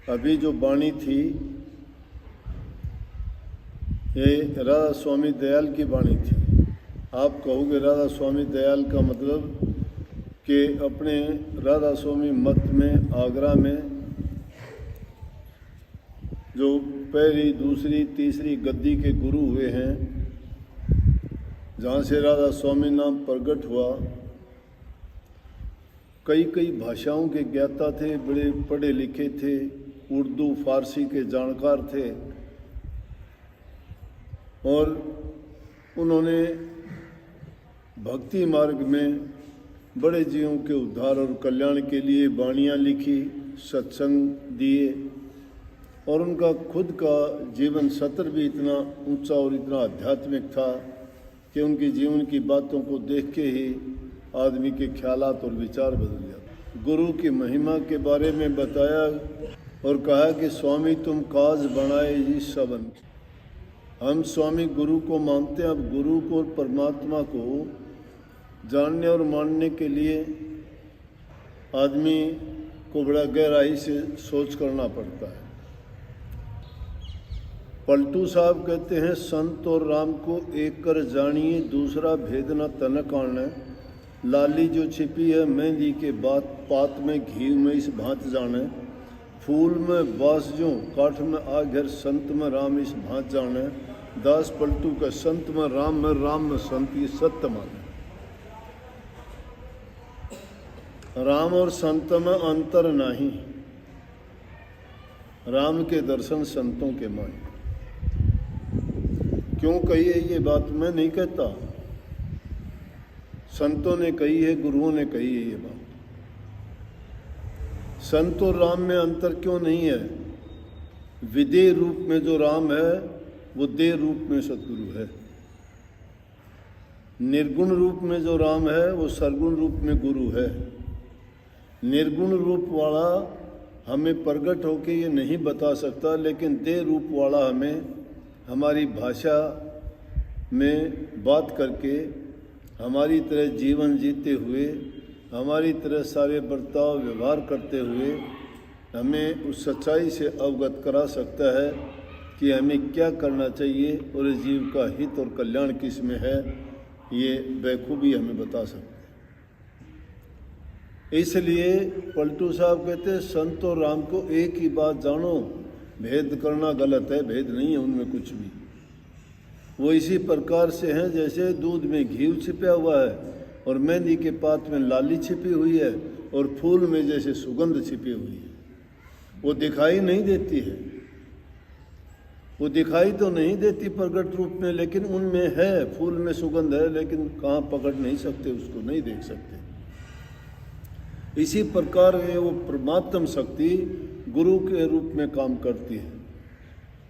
अभी जो वाणी थी ये राधा स्वामी दयाल की वाणी थी। आप कहोगे राधा स्वामी दयाल का मतलब कि अपने राधा स्वामी मत में आगरा में जो पहली दूसरी तीसरी गद्दी के गुरु हुए हैं, जहाँ से राधा स्वामी नाम प्रकट हुआ, कई कई भाषाओं के ज्ञाता थे, बड़े पढ़े लिखे थे, उर्दू फारसी के जानकार थे और उन्होंने भक्ति मार्ग में बड़े जीवों के उद्धार और कल्याण के लिए वाणियाँ लिखी, सत्संग दिए और उनका खुद का जीवन सत्र भी इतना ऊंचा और इतना आध्यात्मिक था कि उनकी जीवन की बातों को देख के ही आदमी के ख्यालात और विचार बदल जाते। गुरु की महिमा के बारे में बताया और कहा कि स्वामी तुम काज बनाए जी सबन। हम स्वामी गुरु को मानते हैं। अब गुरु को और परमात्मा को जानने और मानने के लिए आदमी को बड़ा गहराई से सोच करना पड़ता है। पलटू साहब कहते हैं संत और राम को एक कर जानिए, दूसरा भेद न तनक आना। लाली जो छिपी है मेहंदी के बात पात में घी में इस भांत जाने। फूल में बास जो काठ में आ घर संत में राम इस भांत जाने। दास पलटू का संत में राम में संत ये सत्य माने। राम और संत में अंतर नहीं, राम के दर्शन संतों के माने। क्यों कही है ये बात? मैं नहीं कहता, संतों ने कही है, गुरुओं ने कही है ये बात। संत और राम में अंतर क्यों नहीं है? विदेह रूप में जो राम है वो देह रूप में सतगुरु है। निर्गुण रूप में जो राम है वो सरगुण रूप में गुरु है। निर्गुण रूप वाला हमें प्रकट होके ये नहीं बता सकता, लेकिन देह रूप वाला हमें हमारी भाषा में बात करके, हमारी तरह जीवन जीते हुए, हमारी तरह सारे बर्ताव व्यवहार करते हुए हमें उस सच्चाई से अवगत करा सकता है कि हमें क्या करना चाहिए और इस जीव का हित और कल्याण किस में है, ये बखूबी हमें बता सकते हैं। इसलिए पलटू साहब कहते हैं संत और राम को एक ही बात जानो, भेद करना गलत है, भेद नहीं है उनमें कुछ भी। वो इसी प्रकार से हैं जैसे दूध में घी छिपा हुआ है और मेहंदी के पात में लाली छिपी हुई है और फूल में जैसे सुगंध छिपी हुई है। वो दिखाई नहीं देती है, वो दिखाई तो नहीं देती प्रकट रूप में, लेकिन उनमें है, फूल में सुगंध है, लेकिन कहाँ पकड़ नहीं सकते, उसको नहीं देख सकते। इसी प्रकार ये वो परमात्म शक्ति गुरु के रूप में काम करती है।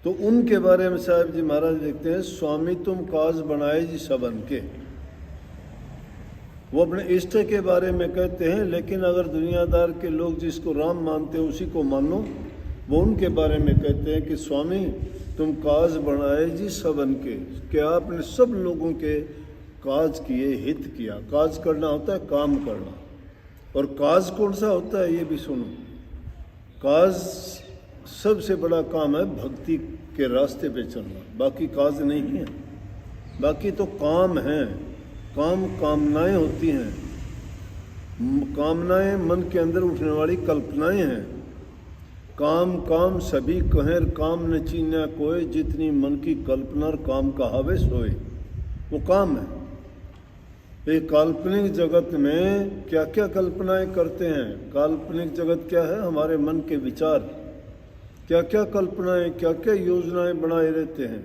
तो उनके बारे में साहब जी महाराज लिखते हैं स्वामी तुम काज बनाए जी सबन के। वो अपने इष्ट के बारे में कहते हैं, लेकिन अगर दुनियादार के लोग जिसको राम मानते हैं उसी को मानो, वो उनके बारे में कहते हैं कि स्वामी तुम काज बनाए जी सबन के, कि आपने सब लोगों के काज किए, हित किया। काज करना होता है काम करना, और काज कौन सा होता है ये भी सुनो। काज सबसे बड़ा काम है भक्ति के रास्ते पे चलना, बाकी काज नहीं है। बाकी तो काम है, काम कामनाएं होती हैं। कामनाएं मन के अंदर उठने वाली कल्पनाएं हैं। काम काम सभी कहें काम न चीन्या कोई, जितनी मन की कल्पना और काम कहावे सोए। वो काम है। एक काल्पनिक जगत में क्या क्या कल्पनाएं करते हैं। काल्पनिक जगत क्या है? हमारे मन के विचार, क्या क्या कल्पनाएं, क्या क्या योजनाएं बनाए रहते हैं।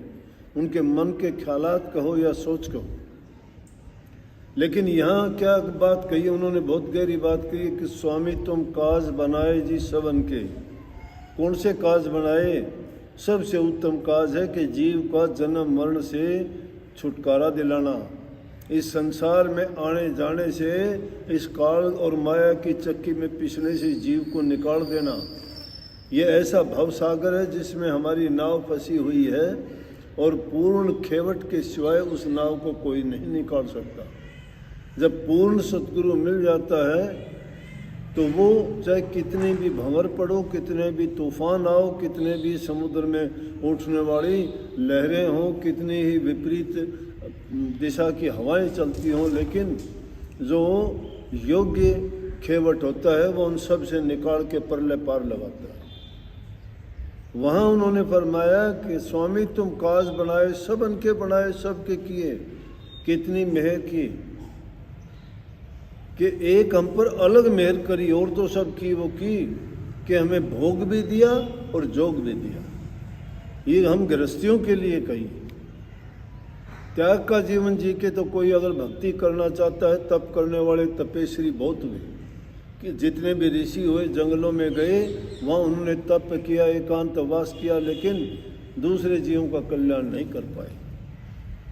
उनके मन के ख्यालात कहो या सोच कहो। लेकिन यहाँ क्या बात कही उन्होंने? बहुत गहरी बात कही कि स्वामी तुम काज बनाए जी सबन के। कौन से काज बनाए? सबसे उत्तम काज है कि जीव का जन्म मरण से छुटकारा दिलाना, इस संसार में आने जाने से, इस काल और माया की चक्की में पिसने से जीव को निकाल देना। ये ऐसा भवसागर है जिसमें हमारी नाव फंसी हुई है और पूर्ण खेवट के सिवाय उस नाव को कोई नहीं निकाल सकता। जब पूर्ण सतगुरु मिल जाता है तो वो चाहे कितनी भी भंवर पड़ो, कितने भी तूफान आओ, कितने भी समुद्र में उठने वाली लहरें हों, कितनी ही विपरीत दिशा की हवाएं चलती हों, लेकिन जो योग्य खेवट होता है वो उन सब से निकाल के परले पार लगाता है। वहाँ उन्होंने फरमाया कि स्वामी तुम काज बनाए, सब उनके बनाए, सब के किए, कितनी मेहर की कि एक हम पर अलग मेहर करी, और तो सब की वो की कि हमें भोग भी दिया और जोग भी दिया। ये हम गृहस्थियों के लिए कही। त्याग का जीवन जी के तो कोई अगर भक्ति करना चाहता है, तप करने वाले तपेश्वरी बहुत हुए कि जितने भी ऋषि हुए जंगलों में गए, वहाँ उन्होंने तप किया, एकांतवास किया, लेकिन दूसरे जीवों का कल्याण नहीं कर पाए।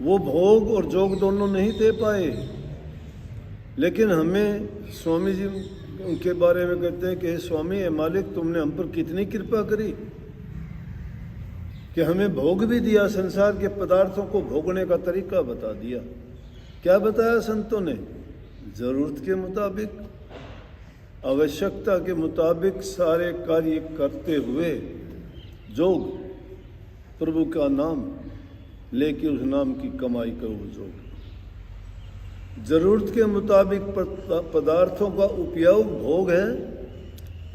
वो भोग और जोग दोनों नहीं दे पाए। लेकिन हमें स्वामी जी उनके बारे में कहते हैं कि स्वामी ए मालिक तुमने हम पर कितनी कृपा करी कि हमें भोग भी दिया, संसार के पदार्थों को भोगने का तरीका बता दिया। क्या बताया संतों ने? जरूरत के मुताबिक, आवश्यकता के मुताबिक सारे कार्य करते हुए जोग, प्रभु का नाम लेके उस नाम की कमाई करो जोग। जरूरत के मुताबिक पदार्थों का उपयोग भोग है,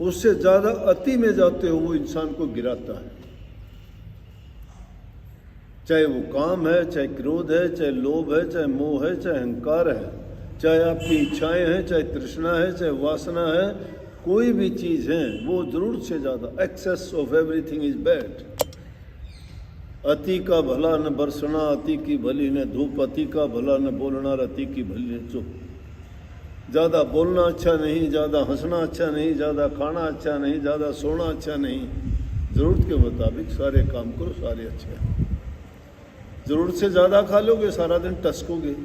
उससे ज़्यादा अति में जाते हो वो इंसान को गिराता है। चाहे वो काम है, चाहे क्रोध है, चाहे लोभ है, चाहे मोह है, चाहे अहंकार है, चाहे आपकी इच्छाएं हैं, चाहे तृष्णा है, चाहे वासना है, कोई भी चीज़ है वो जरूरत से ज़्यादा, excess of everything is bad. अति का भला न बरसना, अति की भली न धूप, अति का भला न बोलना, अति की भली न चुप। ज़्यादा बोलना अच्छा नहीं, ज़्यादा हंसना अच्छा नहीं, ज़्यादा खाना अच्छा नहीं, ज़्यादा सोना अच्छा नहीं। ज़रूरत के मुताबिक सारे काम करो, सारे अच्छे हैं। ज़रूरत से ज़्यादा खा लोगे सारा दिन टसकोगे,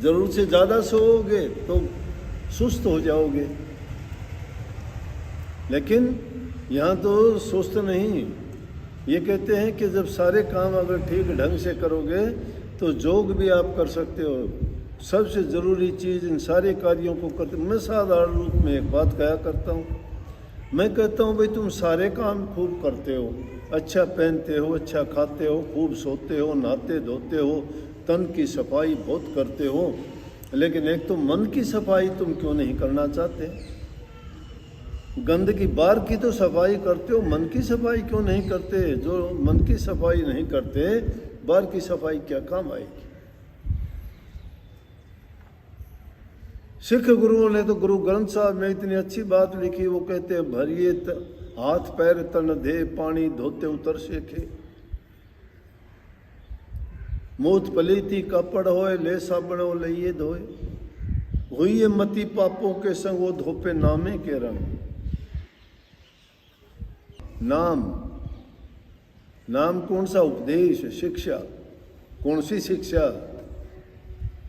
ज़रूरत से ज़्यादा सोओगे तो सुस्त हो जाओगे। लेकिन यहाँ तो सुस्त नहीं, ये कहते हैं कि जब सारे काम अगर ठीक ढंग से करोगे तो जोग भी आप कर सकते हो। सबसे ज़रूरी चीज़ इन सारे कार्यों को करते। मैं साधारण रूप में एक बात कहा करता हूँ, मैं कहता हूँ भाई तुम सारे काम खूब करते हो, अच्छा पहनते हो, अच्छा खाते हो, खूब सोते हो, नहाते धोते हो, तन की सफाई बहुत करते हो, लेकिन एक तो मन की सफाई तुम क्यों नहीं करना चाहते? गंदगी बाहर की तो सफाई करते हो, मन की सफाई क्यों नहीं करते? जो मन की सफाई नहीं करते, बाहर की सफाई क्या काम आएगी? सिख गुरुओं ने तो गुरु ग्रंथ साहब में इतनी अच्छी बात लिखी, वो कहते हैं भरिए हाथ पैर तन दे, पानी धोते उतर सेखे, मूत पलीती कपड़ होए, ले साबणो लइए धोए, हुई मति पापों के संग वो धोपे नामे के रंग। नाम, नाम कौन सा? उपदेश, शिक्षा। कौन सी शिक्षा?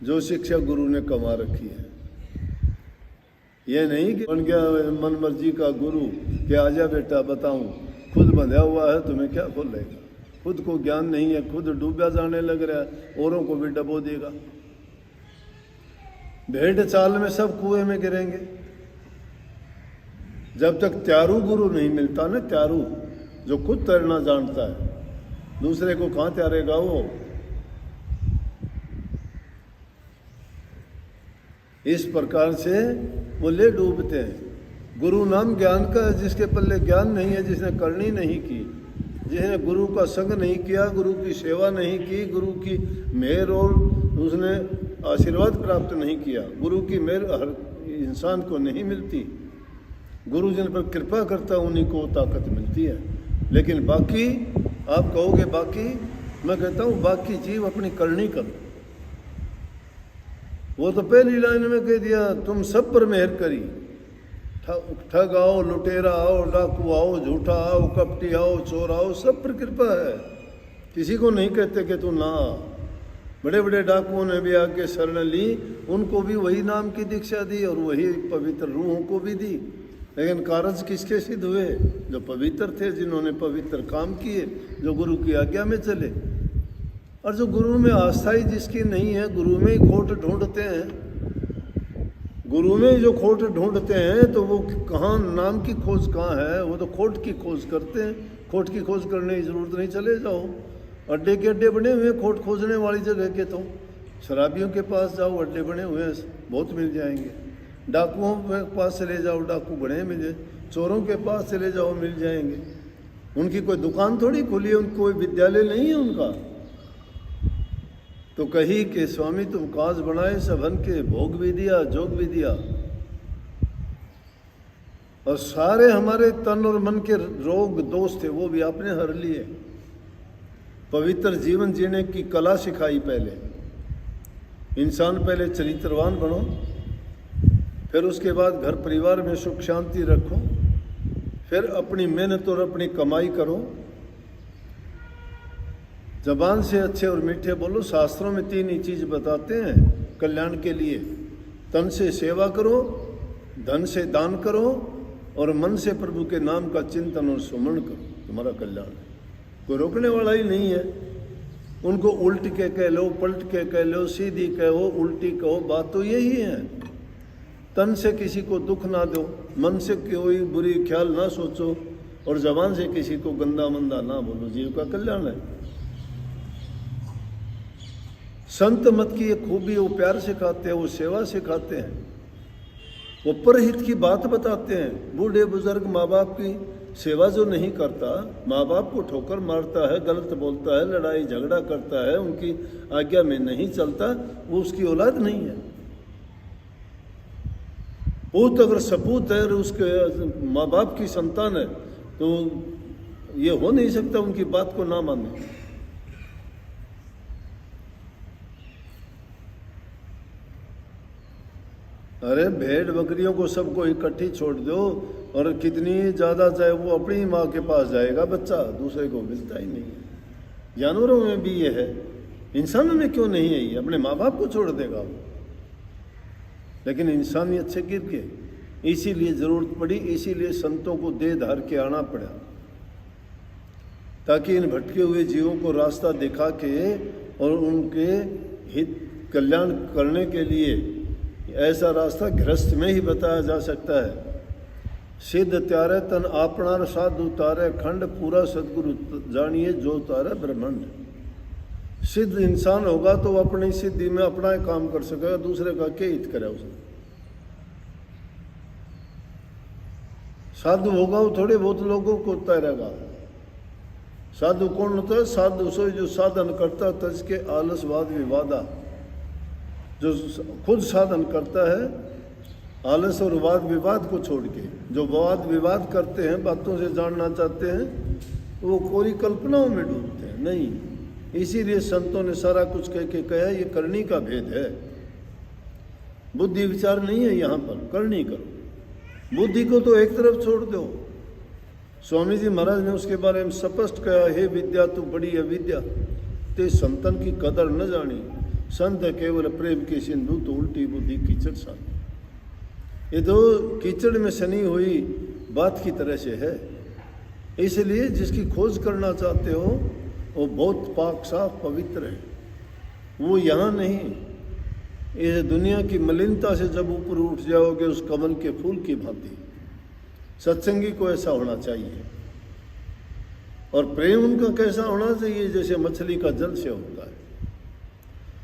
जो शिक्षा गुरु ने कमा रखी है। ये नहीं कि बन गया मन मर्जी का गुरु कि आजा बेटा बताऊं, खुद बंधा हुआ है तुम्हें क्या खोलेगा, खुद को ज्ञान नहीं है, खुद डूबा जाने लग रहा है, औरों को भी डबो देगा। भेड़ चाल में सब कुएं में गिरेंगे। जब तक त्यारू गुरु नहीं मिलता ना, त्यारू जो खुद तैरना जानता है, दूसरे को कहाँ तैरेगा वो? इस प्रकार से वो ले डूबते हैं। गुरु नाम ज्ञान का है, जिसके पल्ले ज्ञान नहीं है, जिसने करनी नहीं की, जिसने गुरु का संग नहीं किया, गुरु की सेवा नहीं की, गुरु की मेहर और उसने आशीर्वाद प्राप्त नहीं किया। गुरु की मेहर हर इंसान को नहीं मिलती, गुरु जिन पर कृपा करता है उन्हीं को ताकत मिलती है। लेकिन बाकी आप कहोगे बाकी, मैं कहता हूँ बाकी जीव अपनी करनी करो। वो तो पहली लाइन में कह दिया, तुम सब पर मेहर करी, ठग आओ, लुटेरा आओ, डाकू आओ, झूठा आओ, कपटी आओ, चोर आओ, सब पर कृपा है। किसी को नहीं कहते कि तू ना। बड़े बड़े डाकुओं ने भी आके शरण ली, उनको भी वही नाम की दीक्षा दी और वही पवित्र रूहों को भी दी। लेकिन कारज किसके सिद्ध हुए? जो पवित्र थे, जिन्होंने पवित्र काम किए, जो गुरु की आज्ञा में चले। और जो गुरु में आस्था ही जिसकी नहीं है, गुरु में ही खोट ढूंढते हैं, गुरु में जो खोट ढूंढते हैं तो वो कहाँ, नाम की खोज कहाँ है, वो तो खोट की खोज करते हैं। खोट की खोज करने की जरूरत नहीं, चले जाओ अड्डे के अड्डे बने हुए हैं खोट खोजने वाली जगह के। तो शराबियों के पास जाओ, अड्डे बने हुए हैं, बहुत मिल जाएंगे। डाकुओं के पास चले जाओ, डाकू बड़े मिले। चोरों के पास चले जाओ, मिल जाएंगे। उनकी कोई दुकान थोड़ी खुली है, उनको कोई विद्यालय नहीं है उनका। तो कही कि स्वामी तुम काज बनाए सबन के, भोग भी दिया जोग भी दिया, और सारे हमारे तन और मन के रोग दोष थे वो भी आपने हर लिए। पवित्र जीवन जीने की कला सिखाई। पहले इंसान, पहले चरित्रवान बनो, फिर उसके बाद घर परिवार में सुख शांति रखो, फिर अपनी मेहनत और अपनी कमाई करो, जबान से अच्छे और मीठे बोलो। शास्त्रों में 3 ही चीज बताते हैं कल्याण के लिए। तन से सेवा करो, धन से दान करो, और मन से प्रभु के नाम का चिंतन और सुमरण करो, तुम्हारा कल्याण है। कोई रोकने वाला ही नहीं है। उनको उल्ट के कह लो, पलट के कह लो, सीधी कहो, उल्टी कहो, बात तो यही है। तन से किसी को दुख ना दो, मन से कोई बुरी ख्याल ना सोचो, और जबान से किसी को गंदा मंदा ना बोलो, जीव का कल्याण है। संत मत की ये खूबी, वो प्यार सिखाते हैं, वो सेवा सिखाते हैं, वो परहित की बात बताते हैं। बूढ़े बुजुर्ग माँ बाप की सेवा जो नहीं करता, माँ बाप को ठोकर मारता है, गलत बोलता है, लड़ाई झगड़ा करता है, उनकी आज्ञा में नहीं चलता, वो उसकी औलाद नहीं है। पूत अगर सपूत है और उसके माँ बाप की संतान है तो ये हो नहीं सकता उनकी बात को ना माने। अरे भेड़ बकरियों को सबको इकट्ठी छोड़ दो, और कितनी ज़्यादा चाहे वो अपनी माँ के पास जाएगा बच्चा, दूसरे को मिलता ही नहीं है। जानवरों में भी ये है, इंसानों में क्यों नहीं है ये? अपने माँ बाप को छोड़ देगा वो। लेकिन इंसानियत से गिर के, इसीलिए ज़रूरत पड़ी, इसीलिए संतों को देह धार के आना पड़ा, ताकि इन भटके हुए जीवों को रास्ता दिखा के और उनके हित कल्याण करने के लिए ऐसा रास्ता गृहस्थ में ही बताया जा सकता है। सिद्ध त्यारे तन आपणार, साधु तारे खंड, पूरा सदगुरु जानिए जो तारे ब्रह्मांड। सिद्ध इंसान होगा तो अपनी सिद्धि में अपना ही काम कर सकेगा, दूसरे का क्या हित करे उसने। साधु होगा वो थोड़े बहुत लोगों को तैरेगा। साधु कौन होता है? साधु सो जो साधन करता तज के आलस वाद विवादा, जो खुद साधन करता है आलस और वाद विवाद को छोड़ के। जो वाद विवाद करते हैं, बातों से जानना चाहते हैं, वो कोरी कल्पनाओं में डूबते हैं। नहीं, इसीलिए संतों ने सारा कुछ कह के कहा ये करनी का भेद है, बुद्धि विचार नहीं है यहाँ पर। करनी करो, बुद्धि को तो एक तरफ छोड़ दो। स्वामी जी महाराज ने उसके बारे में स्पष्ट कहा, हे विद्या तू बड़ी अविद्या, ते संतन की कदर न जानी, संत केवल प्रेम की सिंधु, तो उल्टी बुद्धि कीचड़ सा। ये तो कीचड़ में सनी हुई बात की तरह से है। इसलिए जिसकी खोज करना चाहते हो वो बहुत पाक साफ पवित्र है, वो यहाँ नहीं। इस दुनिया की मलिनता से जब ऊपर उठ जाओगे उस कमल के फूल की भांति, सत्संगी को ऐसा होना चाहिए। और प्रेम उनका कैसा होना चाहिए? जैसे मछली का जल से होता है।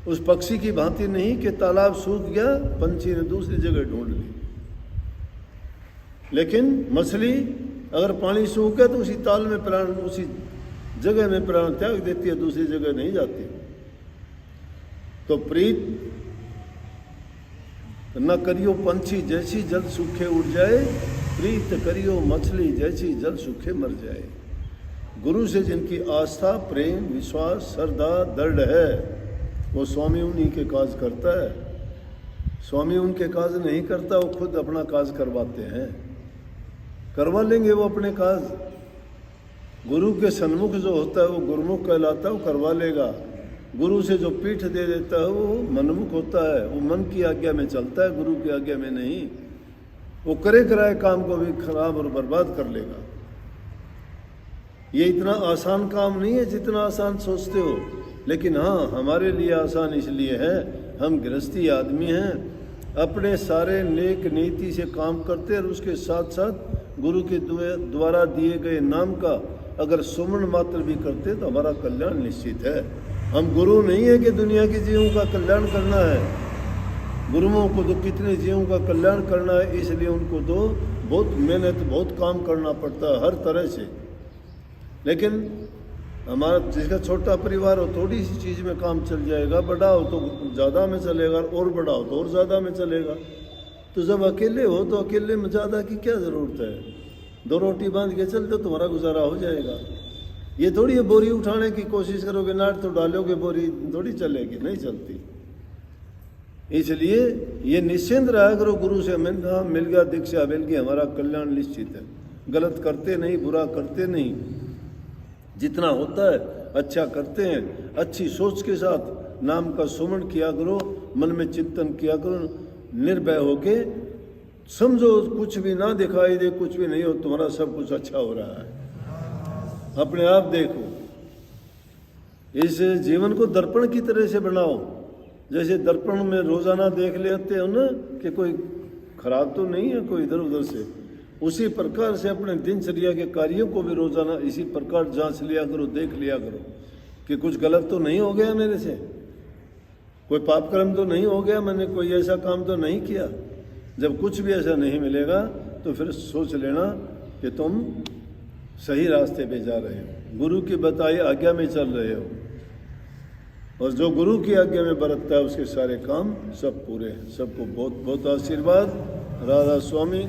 उस पक्षी की भांति नहीं कि तालाब सूख गया, पंछी ने दूसरी जगह ढूंढ ली। लेकिन मछली अगर पानी सूख गया तो उसी ताल में प्राण, उसी जगह में प्राण त्याग देती है, दूसरी जगह नहीं जाती। तो प्रीत न करियो पंछी जैसी जल सूखे उड़ जाए, प्रीत करियो मछली जैसी जल सूखे मर जाए। गुरु से जिनकी आस्था, प्रेम, विश्वास, श्रद्धा दृढ़ है, वो स्वामी उन्हीं के काज करता है। स्वामी उनके काज नहीं करता, वो खुद अपना काज करवाते हैं। करवा लेंगे वो अपने काज। गुरु के सन्मुख जो होता है वो गुरुमुख कहलाता है, वो करवा लेगा। गुरु से जो पीठ दे देता है वो मनमुख होता है, वो मन की आज्ञा में चलता है, गुरु की आज्ञा में नहीं। वो करे कराए काम को भी खराब और बर्बाद कर लेगा। ये इतना आसान काम नहीं है जितना आसान सोचते हो। लेकिन हाँ, हमारे लिए आसान इसलिए है, हम गृहस्थी आदमी हैं अपने सारे नेक नीति से काम करते और उसके साथ साथ गुरु के द्वारा दिए गए नाम का अगर सुमन मात्र भी करते तो हमारा कल्याण निश्चित है। हम गुरु नहीं है कि दुनिया के जीवों का कल्याण करना है। गुरुओं को तो कितने जीवों का कल्याण करना है, इसलिए उनको तो बहुत मेहनत बहुत काम करना पड़ता है हर तरह से। लेकिन हमारा जिसका छोटा परिवार हो थोड़ी सी चीज़ में काम चल जाएगा, बड़ा हो तो ज़्यादा में चलेगा और बड़ा हो तो और ज़्यादा में चलेगा। तो जब अकेले हो तो अकेले में ज़्यादा की क्या ज़रूरत है, 2 रोटी बांध के चल दो तुम्हारा गुजारा हो जाएगा। ये थोड़ी है बोरी उठाने की कोशिश करोगे, नाट तो डालोगे, बोरी थोड़ी चलेगी, नहीं चलती। इसलिए ये निश्चिंत रहा करो, गुरु से मिल गया दीक्षा मिल गई, हमारा कल्याण निश्चित है। गलत करते नहीं, बुरा करते नहीं, जितना होता है अच्छा करते हैं। अच्छी सोच के साथ नाम का सुमन किया करो, मन में चिंतन किया करो, निर्भय होके समझो कुछ भी ना दिखाई दे, कुछ भी नहीं हो, तुम्हारा सब कुछ अच्छा हो रहा है। अपने आप देखो, इस जीवन को दर्पण की तरह से बनाओ। जैसे दर्पण में रोजाना देख लेते हो ना कि कोई खराब तो नहीं है कोई इधर उधर से, उसी प्रकार से अपने दिनचर्या के कार्यों को भी रोजाना इसी प्रकार जांच लिया करो, देख लिया करो कि कुछ गलत तो नहीं हो गया मेरे से, कोई पाप कर्म तो नहीं हो गया, मैंने कोई ऐसा काम तो नहीं किया। जब कुछ भी ऐसा नहीं मिलेगा तो फिर सोच लेना कि तुम सही रास्ते पे जा रहे हो, गुरु की बताई आज्ञा में चल रहे हो। और जो गुरु की आज्ञा में बरतता है उसके सारे काम सब पूरे हैं। सबको बहुत बहुत आशीर्वाद। राधा स्वामी।